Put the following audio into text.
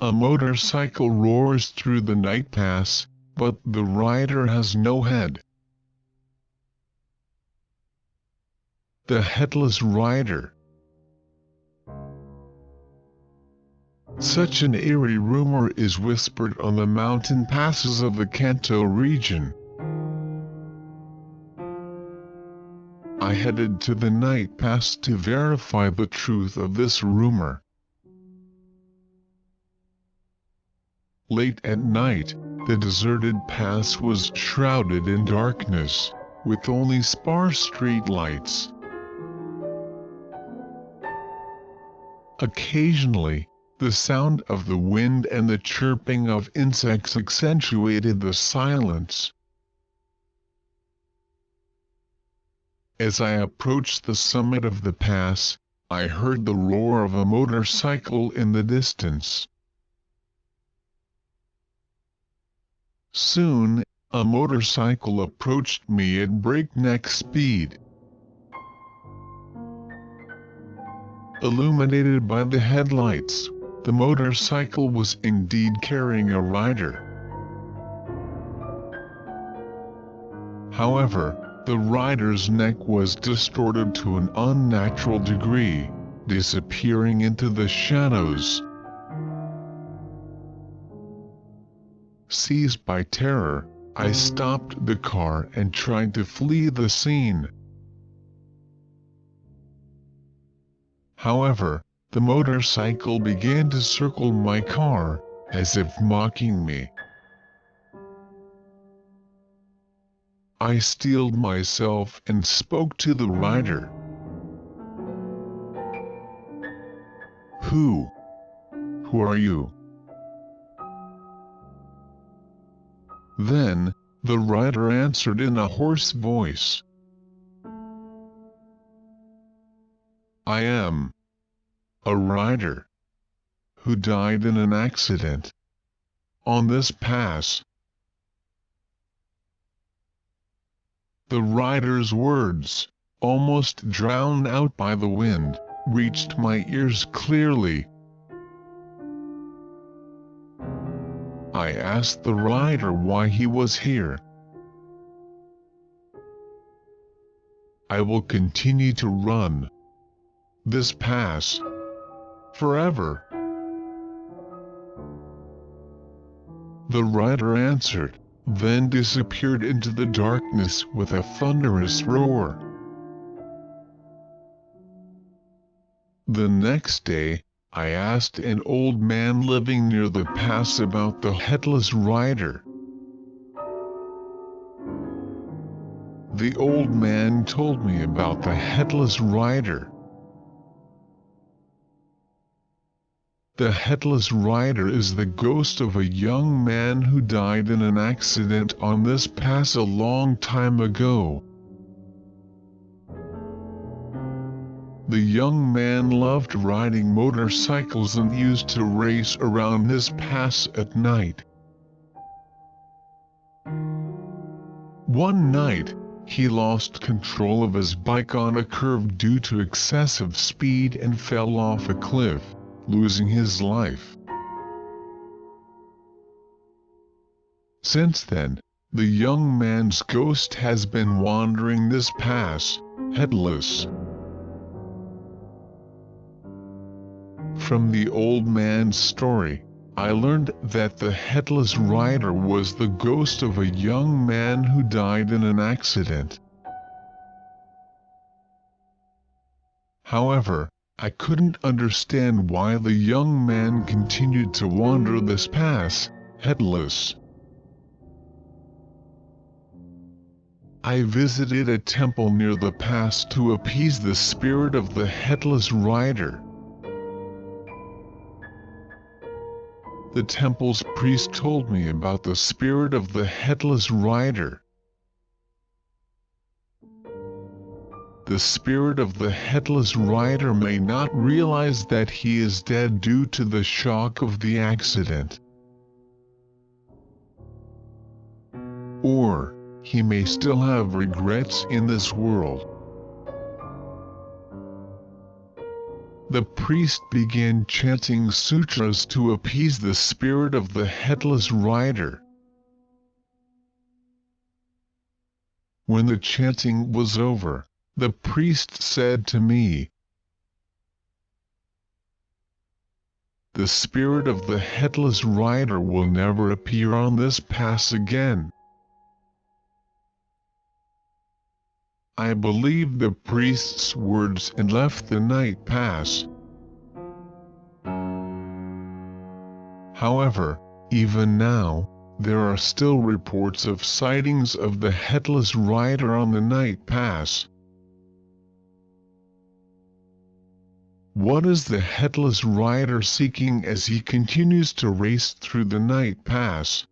A motorcycle roars through the night pass, but the rider has no head. The Headless Rider. Such an eerie rumor is whispered on the mountain passes of the Kanto region. I headed to the night pass to verify the truth of this rumor. Late at night, the deserted pass was shrouded in darkness, with only sparse streetlights. Occasionally, the sound of the wind and the chirping of insects accentuated the silence. As I approached the summit of the pass, I heard the roar of a motorcycle in the distance. Soon, a motorcycle approached me at breakneck speed. Illuminated by the headlights, the motorcycle was indeed carrying a rider. However, the rider's neck was distorted to an unnatural degree, disappearing into the shadows. Seized by terror, I stopped the car and tried to flee the scene. However, the motorcycle began to circle my car, as if mocking me. I steeled myself and spoke to the rider. Who are you? Then, the rider answered in a hoarse voice. I am a rider who died in an accident on this pass. The rider's words, almost drowned out by the wind, reached my ears clearly. I asked the rider why he was here. I will continue to run this pass forever. The rider answered, then disappeared into the darkness with a thunderous roar. The next day, I asked an old man living near the pass about the Headless Rider. The old man told me about the Headless Rider. The Headless Rider is the ghost of a young man who died in an accident on this pass a long time ago. The young man loved riding motorcycles and used to race around this pass at night. One night, he lost control of his bike on a curve due to excessive speed and fell off a cliff, losing his life. Since then, the young man's ghost has been wandering this pass, headless. From the old man's story, I learned that the Headless Rider was the ghost of a young man who died in an accident. However, I couldn't understand why the young man continued to wander this pass, headless. I visited a temple near the pass to appease the spirit of the Headless Rider. The temple's priest told me about the spirit of the Headless Rider. The spirit of the Headless Rider may not realize that he is dead due to the shock of the accident. Or, he may still have regrets in this world. The priest began chanting sutras to appease the spirit of the Headless Rider. When the chanting was over, the priest said to me, "The spirit of the Headless Rider will never appear on this pass again." I believed the priest's words and left the night pass. However, even now, there are still reports of sightings of the Headless Rider on the night pass. What is the Headless Rider seeking as he continues to race through the night pass?